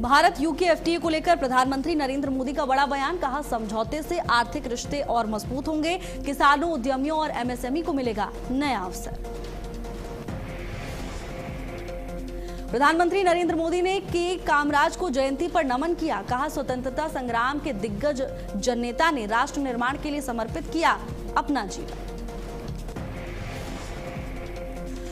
Bharat UK FTA को लेकर प्रधानमंत्री नरेंद्र मोदी का बड़ा बयान। कहा, समझौते से आर्थिक रिश्ते और मजबूत होंगे, किसानों, उद्यमियों और एमएसएमई को मिलेगा नया अवसर। प्रधानमंत्री नरेंद्र मोदी ने के कामराज को जयंती पर नमन किया। कहा, स्वतंत्रता संग्राम के दिग्गज जननेता ने राष्ट्र निर्माण के लिए समर्पित किया अपना जीवन।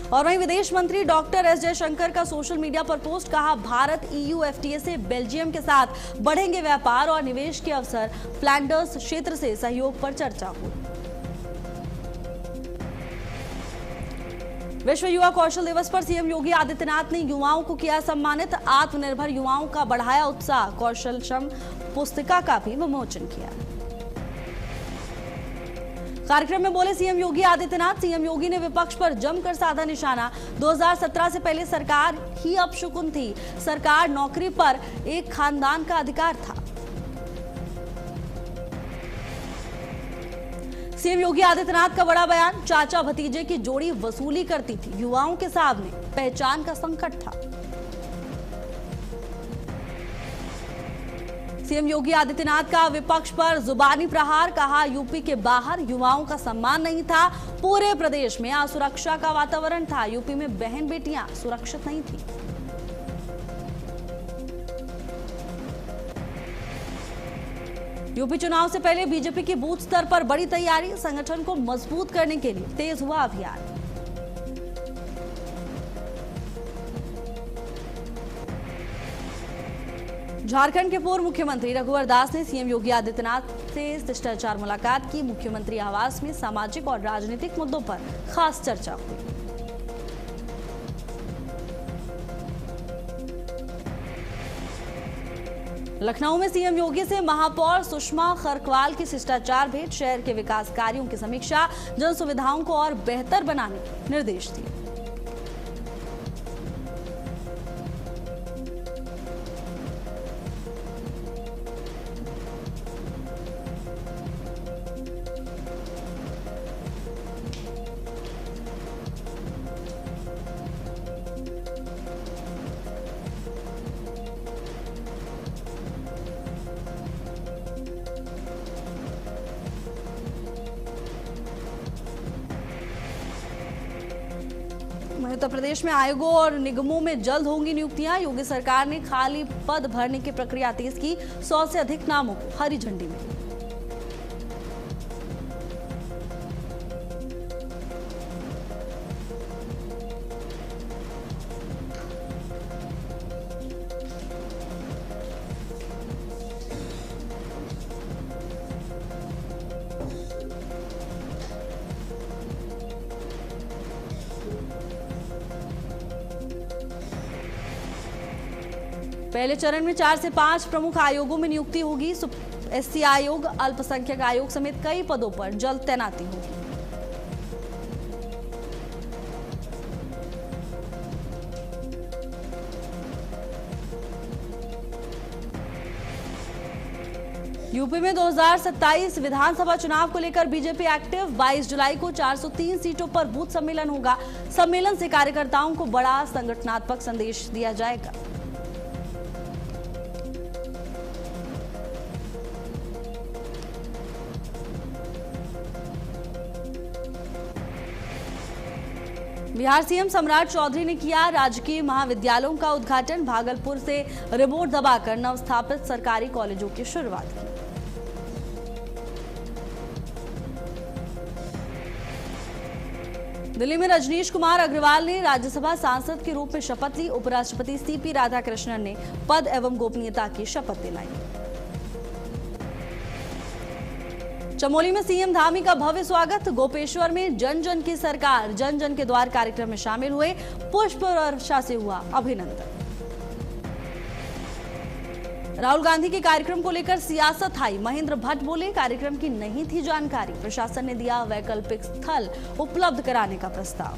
और वहीं विदेश मंत्री डॉक्टर एस जयशंकर का सोशल मीडिया पर पोस्ट। कहा, भारत ईयू एफटीए से बेल्जियम के साथ बढ़ेंगे व्यापार और निवेश के अवसर। फ्लैंडर्स क्षेत्र से सहयोग पर चर्चा हुई। विश्व युवा कौशल दिवस पर सीएम योगी आदित्यनाथ ने युवाओं को किया सम्मानित। आत्मनिर्भर युवाओं का बढ़ाया उत्साह। कौशल श्रम पुस्तिका का भी विमोचन किया। कार्यक्रम में बोले सीएम योगी आदित्यनाथ। सीएम योगी ने विपक्ष पर जमकर साधा निशाना। 2017 से पहले सरकार ही अपशकुन थी। सरकार नौकरी पर एक खानदान का अधिकार था। सीएम योगी आदित्यनाथ का बड़ा बयान। चाचा भतीजे की जोड़ी वसूली करती थी। युवाओं के सामने पहचान का संकट था। सीएम योगी आदित्यनाथ का विपक्ष पर जुबानी प्रहार। कहा, यूपी के बाहर युवाओं का सम्मान नहीं था। पूरे प्रदेश में असुरक्षा का वातावरण था। यूपी में बहन बेटियां सुरक्षित नहीं थी। यूपी चुनाव से पहले बीजेपी की बूथ स्तर पर बड़ी तैयारी। संगठन को मजबूत करने के लिए तेज हुआ अभियान। झारखंड के पूर्व मुख्यमंत्री रघुवर दास ने सीएम योगी आदित्यनाथ से शिष्टाचार मुलाकात की। मुख्यमंत्री आवास में सामाजिक और राजनीतिक मुद्दों पर खास चर्चा हुई। लखनऊ में सीएम योगी से महापौर सुषमा खरकवाल की शिष्टाचार भेंट। शहर के विकास कार्यों की समीक्षा। जन सुविधाओं को और बेहतर बनाने के निर्देश दिए। उत्तर प्रदेश में आयोगों और निगमों में जल्द होंगी नियुक्तियां। योगी सरकार ने खाली पद भरने की प्रक्रिया तेज की। 100 से अधिक नामों को हरी झंडी मिली। पहले चरण में 4 से 5 प्रमुख आयोगों में नियुक्ति होगी। एससी आयोग, अल्पसंख्यक आयोग समेत कई पदों पर जल्द तैनाती होगी। यूपी में 2027 विधानसभा चुनाव को लेकर बीजेपी एक्टिव। 22 जुलाई को 403 सीटों पर बूथ सम्मेलन होगा। सम्मेलन से कार्यकर्ताओं को बड़ा संगठनात्मक संदेश दिया जाएगा। बिहार सीएम सम्राट चौधरी ने किया राजकीय महाविद्यालयों का उद्घाटन। भागलपुर से रिमोट दबाकर नवस्थापित सरकारी कॉलेजों की शुरुआत की। दिल्ली में रजनीश कुमार अग्रवाल ने राज्यसभा सांसद के रूप में शपथ ली। उपराष्ट्रपति सीपी राधाकृष्णन ने पद एवं गोपनीयता की शपथ दिलाई। चमोली में सीएम धामी का भव्य स्वागत। गोपेश्वर में जन जन की सरकार, जन जन के द्वार कार्यक्रम में शामिल हुए। पुष्प वर्षा से हुआ अभिनंदन। राहुल गांधी के कार्यक्रम को लेकर सियासत हाई। महेंद्र भट्ट बोले, कार्यक्रम की नहीं थी जानकारी। प्रशासन ने दिया वैकल्पिक स्थल उपलब्ध कराने का प्रस्ताव।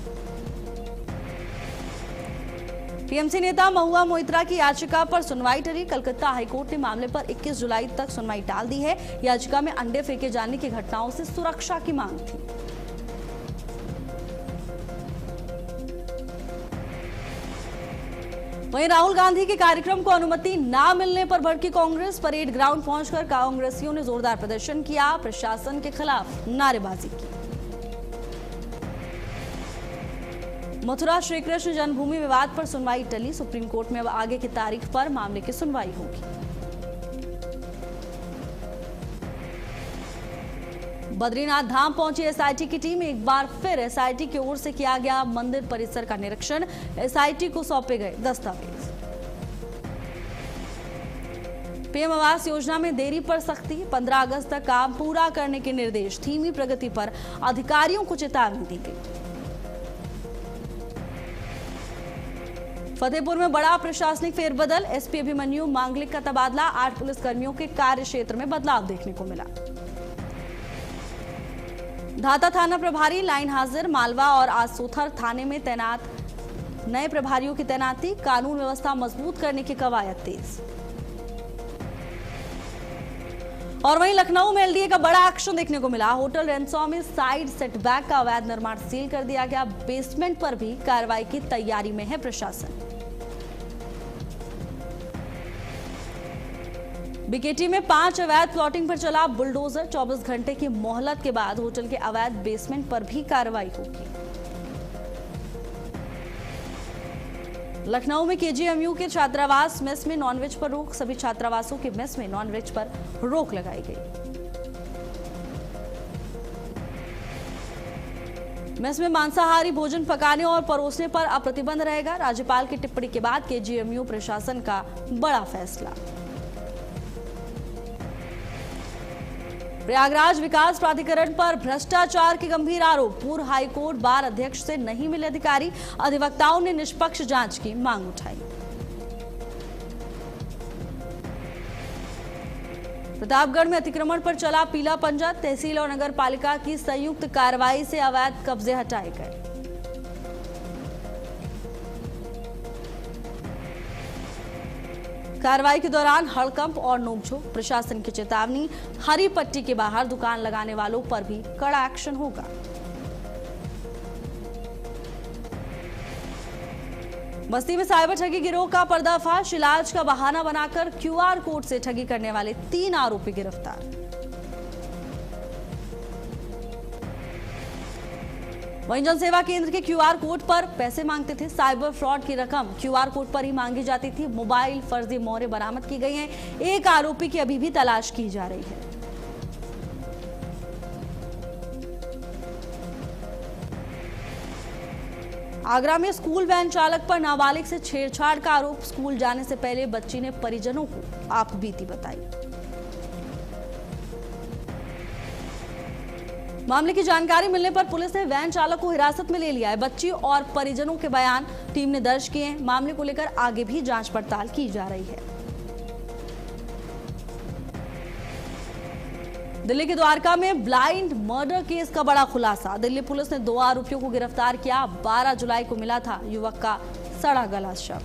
टीएमसी नेता महुआ मोइत्रा की याचिका पर सुनवाई टली। कलकत्ता हाईकोर्ट ने मामले पर 21 जुलाई तक सुनवाई टाल दी है। याचिका में अंडे फेंके जाने की घटनाओं से सुरक्षा की मांग थी। वहीं राहुल गांधी के कार्यक्रम को अनुमति न मिलने पर भड़की कांग्रेस। परेड ग्राउंड पहुंचकर कांग्रेसियों ने जोरदार प्रदर्शन किया, प्रशासन के खिलाफ नारेबाजी की। मथुरा श्री कृष्ण जन्मभूमि विवाद पर सुनवाई टली, सुप्रीम कोर्ट में अब आगे की तारीख पर मामले की सुनवाई होगी। बद्रीनाथ धाम पहुंची एसआईटी की टीम। एक बार फिर एसआईटी की ओर से किया गया मंदिर परिसर का निरीक्षण, एसआईटी को सौंपे गए दस्तावेज। पीएम आवास योजना में देरी पर सख्ती, 15 अगस्त तक काम पूरा करने के निर्देश। धीमी प्रगति पर अधिकारियों को चेतावनी दी गई। फतेहपुर में बड़ा प्रशासनिक फेरबदल, एसपी अभिमन्यु मांगलिक का तबादला, 8 पुलिसकर्मियों के कार्य क्षेत्र में बदलाव देखने को मिला। धाता थाना प्रभारी लाइन हाजिर, मालवा और आसोथर थाने में तैनात नए प्रभारियों की तैनाती, कानून व्यवस्था मजबूत करने की कवायद तेज। और वहीं लखनऊ में एलडीए का बड़ा एक्शन देखने को मिला। होटल रेंसो में साइड सेटबैक का अवैध निर्माण सील कर दिया गया, बेसमेंट पर भी कार्रवाई की तैयारी में है प्रशासन। बीकेटी में 5 अवैध प्लॉटिंग पर चला बुलडोजर, 24 घंटे की मोहलत के बाद होटल के अवैध बेसमेंट पर भी कार्रवाई होगी। लखनऊ में केजीएमयू के छात्रावास मेस में नॉनवेज पर रोक, सभी छात्रावासों के मेस में नॉनवेज पर रोक लगाई गई। मेस में मांसाहारी भोजन पकाने और परोसने पर अब प्रतिबंध रहेगा। राज्यपाल की टिप्पणी के बाद केजीएमयू प्रशासन का बड़ा फैसला। प्रयागराज विकास प्राधिकरण पर भ्रष्टाचार के गंभीर आरोप, पूर्व हाईकोर्ट बार अध्यक्ष से नहीं मिले अधिकारी, अधिवक्ताओं ने निष्पक्ष जांच की मांग उठाई। प्रतापगढ़ में अतिक्रमण पर चला पीला पंजा, तहसील और नगर पालिका की संयुक्त कार्रवाई से अवैध कब्जे हटाए गए। कार्रवाई के दौरान हड़कंप और नोकझोंक, प्रशासन की चेतावनी, हरी पट्टी के बाहर दुकान लगाने वालों पर भी कड़ा एक्शन होगा। बस्ती में साइबर ठगी गिरोह का पर्दाफाश, इलाज का बहाना बनाकर क्यूआर कोड से ठगी करने वाले 3 आरोपी गिरफ्तार। वहीं जनसेवा केंद्र के क्यूआर कोड पर पैसे मांगते थे, साइबर फ्रॉड की रकम क्यूआर कोड पर ही मांगी जाती थी। मोबाइल फर्जी मोहरें बरामद की गई हैं। एक आरोपी की अभी भी तलाश की जा रही है। आगरा में स्कूल वैन चालक पर नाबालिग से छेड़छाड़ का आरोप, स्कूल जाने से पहले बच्ची ने परिजनों को आपबीती बताई। मामले की जानकारी मिलने पर पुलिस ने वैन चालक को हिरासत में ले लिया है। बच्ची और परिजनों के बयान टीम ने दर्ज किए हैं। मामले को लेकर आगे भी जांच पड़ताल की जा रही है। दिल्ली के द्वारका में ब्लाइंड मर्डर केस का बड़ा खुलासा, दिल्ली पुलिस ने 2 आरोपियों को गिरफ्तार किया। 12 जुलाई को मिला था युवक का सड़ा गला शव।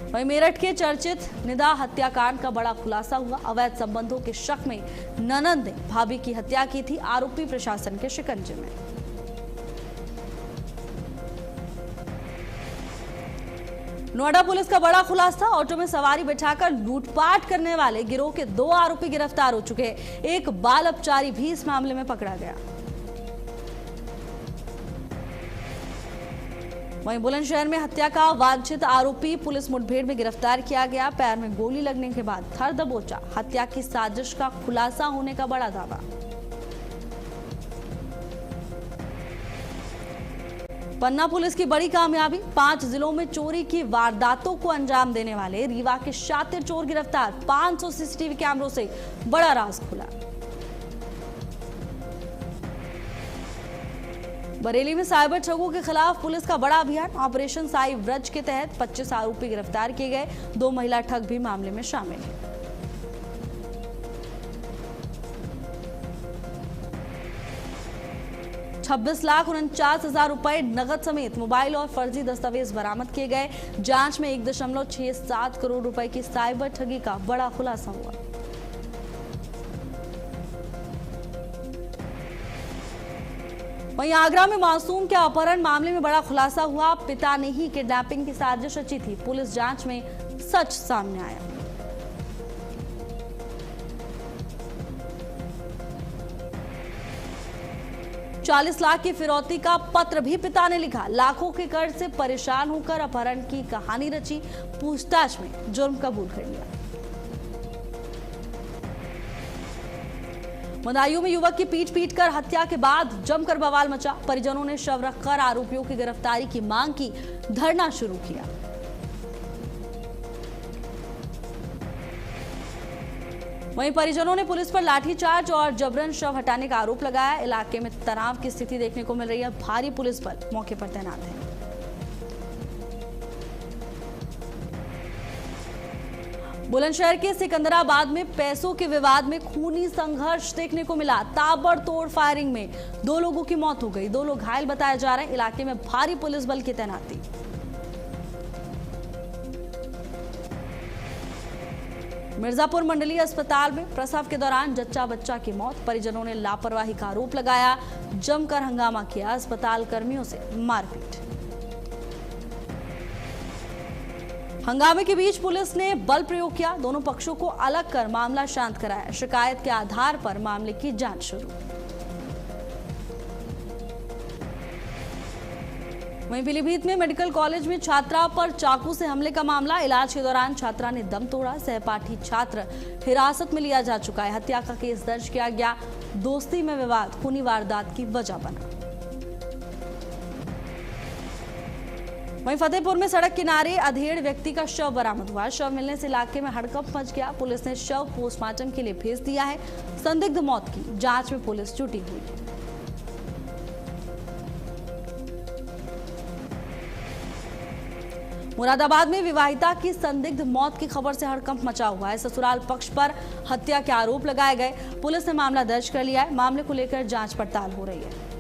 वहीं मेरठ के चर्चित निदा हत्याकांड का बड़ा खुलासा हुआ। अवैध संबंधों के शक में ननंद ने भाभी की हत्या की थी, आरोपी प्रशासन के शिकंजे में। नोएडा पुलिस का बड़ा खुलासा, ऑटो में सवारी बैठाकर लूटपाट करने वाले गिरोह के 2 आरोपी गिरफ्तार हो चुके हैं। एक बाल अपचारी भी इस मामले में पकड़ा गया। वहीं बुलंदशहर में हत्या का वांछित आरोपी पुलिस मुठभेड़ में गिरफ्तार किया गया। पैर में गोली लगने के बाद थर दबोचा, हत्या की साजिश का खुलासा होने का बड़ा दावा। पन्ना पुलिस की बड़ी कामयाबी, 5 जिलों में चोरी की वारदातों को अंजाम देने वाले रीवा के शातिर चोर गिरफ्तार। 500 सीसीटीवी कैमरों से बड़ा राज खुला। बरेली में साइबर ठगों के खिलाफ पुलिस का बड़ा अभियान, ऑपरेशन साई व्रज के तहत 25 आरोपी गिरफ्तार किए गए। 2 महिला ठग भी मामले में शामिल हैं। ₹26,49,000 रुपए नगद समेत मोबाइल और फर्जी दस्तावेज बरामद किए गए। जांच में 1.67 करोड़ रुपए की साइबर ठगी का बड़ा खुलासा हुआ। वहीं आगरा में मासूम के अपहरण मामले में बड़ा खुलासा हुआ। पिता ने ही किडनैपिंग की साजिश रची थी। पुलिस जांच में सच सामने आया। ₹40 लाख की फिरौती का पत्र भी पिता ने लिखा। लाखों के कर्ज से परेशान होकर अपहरण की कहानी रची। पूछताछ में जुर्म कबूल कर लिया। बदायूं में युवक की पीट कर हत्या के बाद जमकर बवाल मचा। परिजनों ने शव रखकर आरोपियों की गिरफ्तारी की मांग की। धरना शुरू किया। वहीं परिजनों ने पुलिस पर लाठीचार्ज और जबरन शव हटाने का आरोप लगाया। इलाके में तनाव की स्थिति देखने को मिल रही है। भारी पुलिस बल मौके पर तैनात है। बुलंदशहर के सिकंदराबाद में पैसों के विवाद में खूनी संघर्ष देखने को मिला। ताबड़तोड़ फायरिंग में 2 लोगों की मौत हो गई। 2 लोग घायल बताए जा रहे हैं। इलाके में भारी पुलिस बल की तैनाती। मिर्जापुर मंडलीय अस्पताल में प्रसव के दौरान जच्चा बच्चा की मौत। परिजनों ने लापरवाही का आरोप लगाया। जमकर हंगामा किया। अस्पताल कर्मियों से मारपीट। हंगामे के बीच पुलिस ने बल प्रयोग किया। दोनों पक्षों को अलग कर मामला शांत कराया। शिकायत के आधार पर मामले की जांच शुरू। वहीं पीलीभीत में मेडिकल कॉलेज में छात्रा पर चाकू से हमले का मामला। इलाज के दौरान छात्रा ने दम तोड़ा। सहपाठी छात्र हिरासत में लिया जा चुका है। हत्या का केस दर्ज किया गया। दोस्ती में विवाद खूनी वारदात की वजह बना। वहीं फतेहपुर में सड़क किनारे अधेड़ व्यक्ति का शव बरामद हुआ। शव मिलने से इलाके में हड़कंप मच गया। पुलिस ने शव पोस्टमार्टम के लिए भेज दिया है। संदिग्ध मौत की जांच में पुलिस जुटी हुई है। मुरादाबाद में विवाहिता की संदिग्ध मौत की खबर से हड़कंप मचा हुआ है। ससुराल पक्ष पर हत्या के आरोप लगाए गए। पुलिस ने मामला दर्ज कर लिया है। मामले को लेकर जांच पड़ताल हो रही है।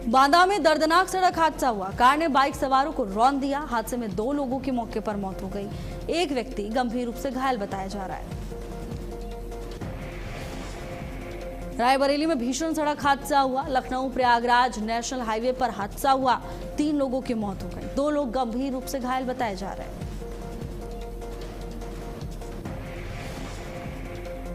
बांदा में दर्दनाक सड़क हादसा हुआ। कार ने बाइक सवारों को रौंद दिया। हादसे में 2 लोगों की मौके पर मौत हो गई। एक व्यक्ति गंभीर रूप से घायल बताया जा रहा है। रायबरेली में भीषण सड़क हादसा हुआ। लखनऊ प्रयागराज नेशनल हाईवे पर हादसा हुआ। 3 लोगों की मौत हो गई। 2 लोग गंभीर रूप से घायल बताए जा रहे हैं।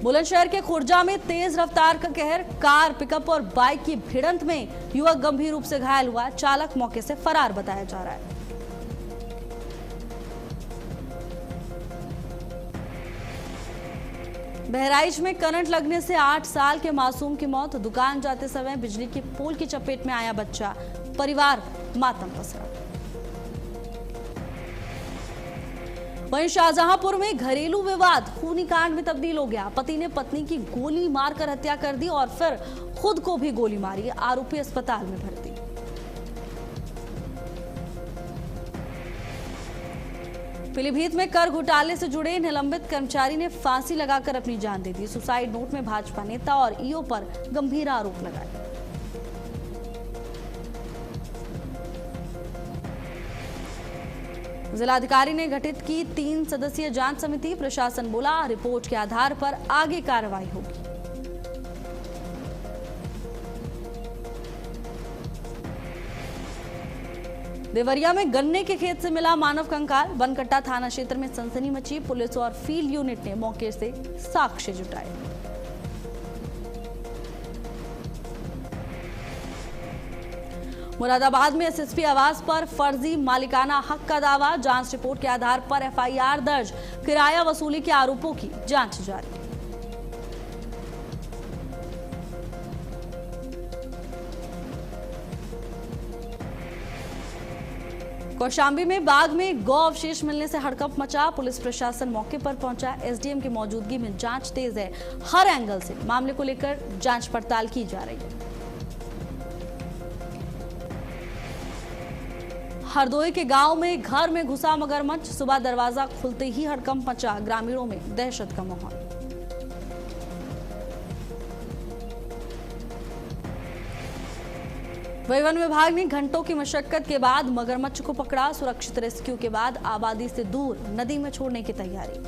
बुलंदशहर के खुर्जा में तेज रफ्तार का कहर। कार, पिकअप और बाइक की भिड़ंत में युवक गंभीर रूप से घायल हुआ। चालक मौके से फरार बताया जा रहा है। बहराइच में करंट लगने से 8 साल के मासूम की मौत। दुकान जाते समय बिजली के पोल की चपेट में आया बच्चा। परिवार मातम पसरा। वहीं शाहजहांपुर में घरेलू विवाद खूनी कांड में तब्दील हो गया। पति ने पत्नी की गोली मारकर हत्या कर दी और फिर खुद को भी गोली मारी। आरोपी अस्पताल में भर्ती। पीलीभीत में कर घोटाले से जुड़े निलंबित कर्मचारी ने फांसी लगाकर अपनी जान दे दी। सुसाइड नोट में भाजपा नेता और ईओ पर गंभीर आरोप लगाए। जिलाधिकारी ने गठित की 3 सदस्यीय जांच समिति। प्रशासन बोला रिपोर्ट के आधार पर आगे कार्रवाई होगी। देवरिया में गन्ने के खेत से मिला मानव कंकाल। बनकट्टा थाना क्षेत्र में सनसनी मची। पुलिस और फील्ड यूनिट ने मौके से साक्ष्य जुटाए। मुरादाबाद में एसएसपी आवास पर फर्जी मालिकाना हक का दावा। जांच रिपोर्ट के आधार पर एफआईआर दर्ज। किराया वसूली के आरोपों की जांच जारी। कौशाम्बी में बाग में गौ अवशेष मिलने से हड़कंप मचा। पुलिस प्रशासन मौके पर पहुंचा। एसडीएम की मौजूदगी में जांच तेज है। हर एंगल से मामले को लेकर जांच पड़ताल की जा रही है। हरदोई के गांव में घर में घुसा मगरमच्छ। सुबह दरवाजा खुलते ही हड़कंप मचा। ग्रामीणों में दहशत का माहौल। वन विभाग ने घंटों की मशक्कत के बाद मगरमच्छ को पकड़ा। सुरक्षित रेस्क्यू के बाद आबादी से दूर नदी में छोड़ने की तैयारी।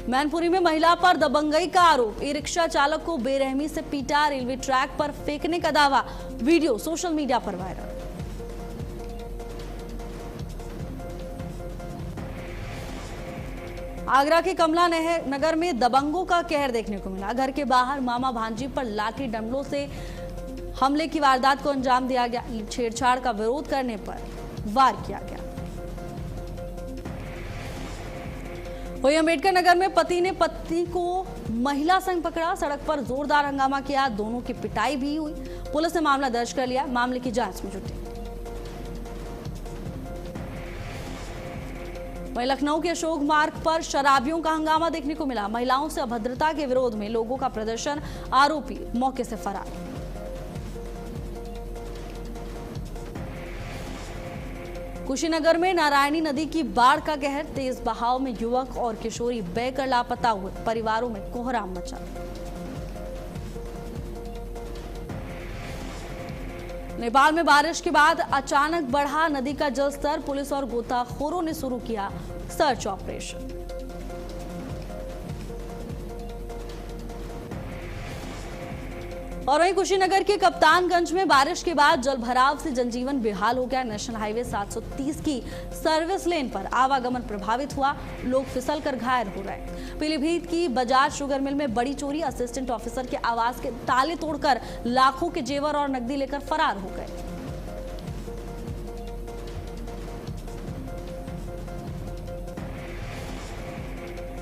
मैनपुरी में महिला पर दबंगई का आरोप, ई रिक्शा चालक को बेरहमी से पीटा, रेलवे ट्रैक पर फेंकने का दावा, वीडियो सोशल मीडिया पर वायरल। आगरा के कमला नगर में दबंगों का कहर देखने को मिला। घर के बाहर मामा भांजी पर लाठी डंडों से हमले की वारदात को अंजाम दिया गया। छेड़छाड़ का विरोध करने पर वार किया गया। वहीं अम्बेडकर नगर में पति ने पत्नी को महिला संग पकड़ा, सड़क पर जोरदार हंगामा किया, दोनों की पिटाई भी हुई। पुलिस ने मामला दर्ज कर लिया, मामले की जांच में जुटी। वहीं लखनऊ के अशोक मार्ग पर शराबियों का हंगामा देखने को मिला। महिलाओं से अभद्रता के विरोध में लोगों का प्रदर्शन, आरोपी मौके से फरार। कुशीनगर में नारायणी नदी की बाढ़ का कहर, तेज बहाव में युवक और किशोरी बहकर लापता हुए, परिवारों में कोहराम मचा। नेपाल में बारिश के बाद अचानक बढ़ा नदी का जलस्तर, पुलिस और गोताखोरों ने शुरू किया सर्च ऑपरेशन। और वहीं कुशीनगर के कप्तानगंज में बारिश के बाद जलभराव से जनजीवन बेहाल हो गया। नेशनल हाईवे 730 की सर्विस लेन पर आवागमन प्रभावित हुआ, लोग फिसलकर घायल हो रहे। पीलीभीत की बजाज शुगर मिल में बड़ी चोरी, असिस्टेंट ऑफिसर के आवास के ताले तोड़कर लाखों के जेवर और नकदी लेकर फरार हो गए।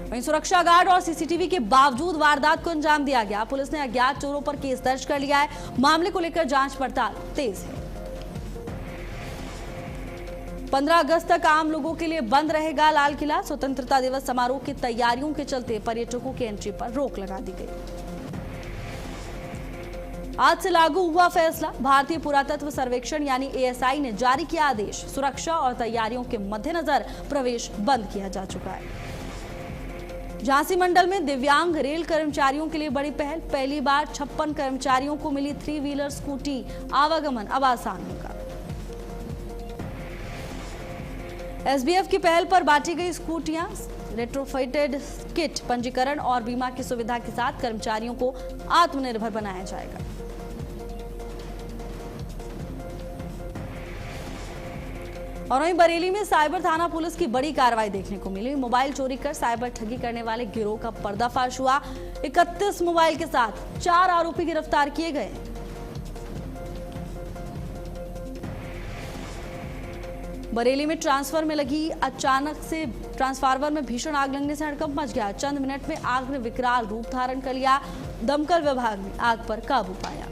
वहीं सुरक्षा गार्ड और सीसीटीवी के बावजूद वारदात को अंजाम दिया गया। पुलिस ने अज्ञात चोरों पर केस दर्ज कर लिया है, मामले को लेकर जांच पड़ताल तेज है। 15 अगस्त तक आम लोगों के लिए बंद रहेगा लाल किला। स्वतंत्रता दिवस समारोह की तैयारियों के चलते पर्यटकों की एंट्री पर रोक लगा दी गई। आज से लागू हुआ फैसला, भारतीय पुरातत्व सर्वेक्षण यानी ASI ने जारी किया आदेश। सुरक्षा और तैयारियों के मद्देनजर प्रवेश बंद किया जा चुका है। झांसी मंडल में दिव्यांग रेल कर्मचारियों के लिए बड़ी पहल, पहली बार 56 कर्मचारियों को मिली 3 व्हीलर स्कूटी, आवागमन अब आसान होगा। SBF की पहल पर बांटी गई स्कूटियां, रेट्रोफिटेड किट, पंजीकरण और बीमा की सुविधा के साथ कर्मचारियों को आत्मनिर्भर बनाया जाएगा। और वहीं बरेली में साइबर थाना पुलिस की बड़ी कार्रवाई देखने को मिली। मोबाइल चोरी कर साइबर ठगी करने वाले गिरोह का पर्दाफाश हुआ। 31 मोबाइल के साथ 4 आरोपी गिरफ्तार किए गए। बरेली में ट्रांसफार्मर में लगी अचानक से ट्रांसफार्मर में भीषण आग लगने से हड़कंप मच गया। चंद मिनट में आग ने विकराल रूप धारण कर लिया। दमकल विभाग ने आग पर काबू पाया।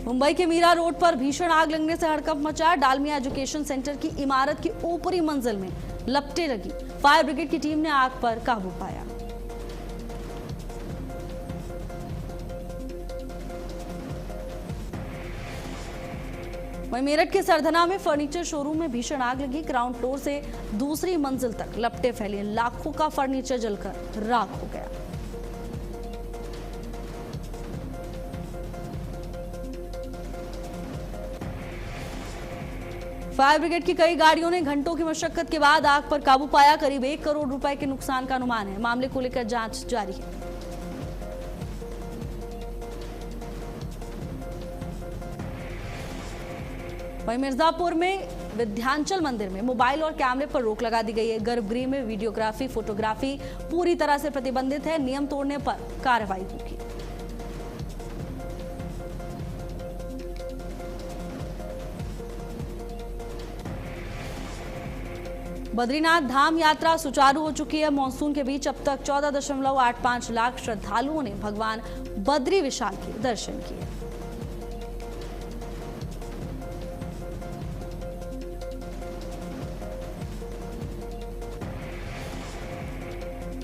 मुंबई के मीरा रोड पर भीषण आग लगने से हड़कंप मचा। डालमिया एजुकेशन सेंटर की इमारत की ऊपरी मंजिल में लपटें लगी। फायर ब्रिगेड की टीम ने आग पर काबू पाया। वहीं मेरठ के सरधना में फर्नीचर शोरूम में भीषण आग लगी। ग्राउंड फ्लोर से दूसरी मंजिल तक लपटें फैली, लाखों का फर्नीचर जलकर राख हो गया। फायर ब्रिगेड की कई गाड़ियों ने घंटों की मशक्कत के बाद आग पर काबू पाया। करीब 1 करोड़ रुपए के नुकसान का अनुमान है। मामले को लेकर जांच जारी है। वहीं मिर्जापुर में विंध्याचल मंदिर में मोबाइल और कैमरे पर रोक लगा दी गई है। गर्भगृह में वीडियोग्राफी, फोटोग्राफी पूरी तरह से प्रतिबंधित है। नियम तोड़ने पर कार्रवाई होगी। बद्रीनाथ धाम यात्रा सुचारू हो चुकी है। मानसून के बीच अब तक 14.85 लाख श्रद्धालुओं ने भगवान बद्री विशाल के दर्शन किए।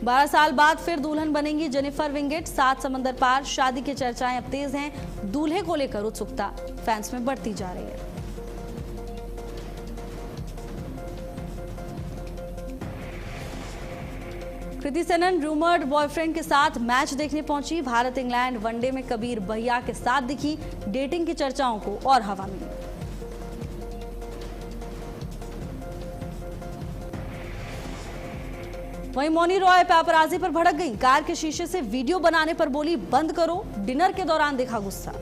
बारह साल बाद फिर दुल्हन बनेंगी जेनिफर विंगेट। 7 समंदर पार शादी की चर्चाएं अब तेज हैं। दूल्हे को लेकर उत्सुकता फैंस में बढ़ती जा रही है। कृति सेनन रूमर्ड बॉयफ्रेंड के साथ मैच देखने पहुंची। भारत इंग्लैंड वनडे में कबीर भैया के साथ दिखी। डेटिंग की चर्चाओं को और हवा मिली। वहीं मौनी रॉय पैपराजी पर भड़क गई। कार के शीशे से वीडियो बनाने पर बोली बंद करो। डिनर के दौरान दिखा गुस्सा।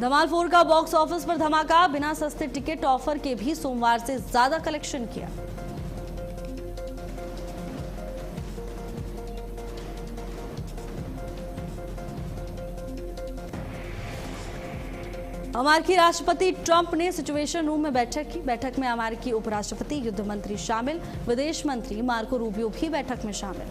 धमाल 4 का बॉक्स ऑफिस पर धमाका। बिना सस्ते टिकट ऑफर के भी सोमवार से ज्यादा कलेक्शन किया। अमेरिकी राष्ट्रपति ट्रंप ने सिचुएशन रूम में बैठक की। बैठक में अमेरिकी उपराष्ट्रपति, युद्ध मंत्री शामिल, विदेश मंत्री मार्को रूबियो भी बैठक में शामिल।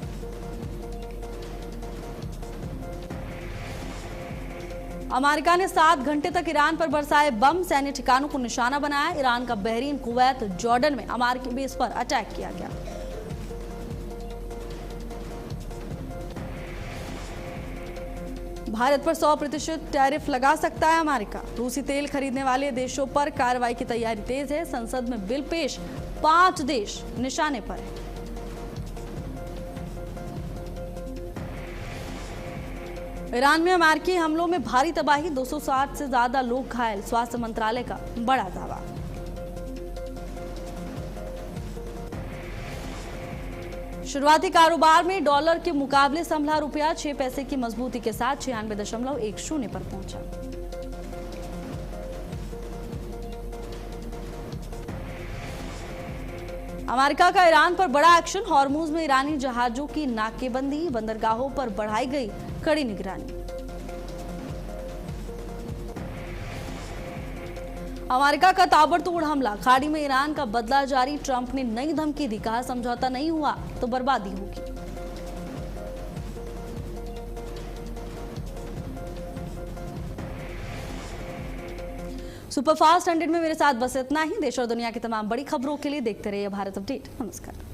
अमेरिका ने 7 घंटे तक ईरान पर बरसाए बम। सैन्य ठिकानों को निशाना बनाया। ईरान का बहरीन, कुवैत, जॉर्डन में अमेरिकी बेस पर अटैक किया गया। भारत पर 100% टैरिफ लगा सकता है अमेरिका। रूसी तेल खरीदने वाले देशों पर कार्रवाई की तैयारी तेज है। संसद में बिल पेश, 5 देश निशाने पर है। ईरान में अमेरिकी हमलों में भारी तबाही, 260 से ज्यादा लोग घायल। स्वास्थ्य मंत्रालय का बड़ा दावा। शुरुआती कारोबार में डॉलर के मुकाबले संभला रुपया 6 पैसे की मजबूती के साथ 96.10 पर पहुंचा। अमेरिका का ईरान पर बड़ा एक्शन। हॉर्मुज में ईरानी जहाजों की नाकेबंदी, बंदरगाहों पर बढ़ाई गई कड़ी निगरानी। अमेरिका का ताबड़तोड़ हमला, खाड़ी में ईरान का बदला जारी। ट्रंप ने नई धमकी दी, कहा समझौता नहीं हुआ तो बर्बादी होगी। सुपरफास्ट 100 में मेरे साथ बस इतना ही। देश और दुनिया की तमाम बड़ी खबरों के लिए देखते रहिए भारत अपडेट। नमस्कार।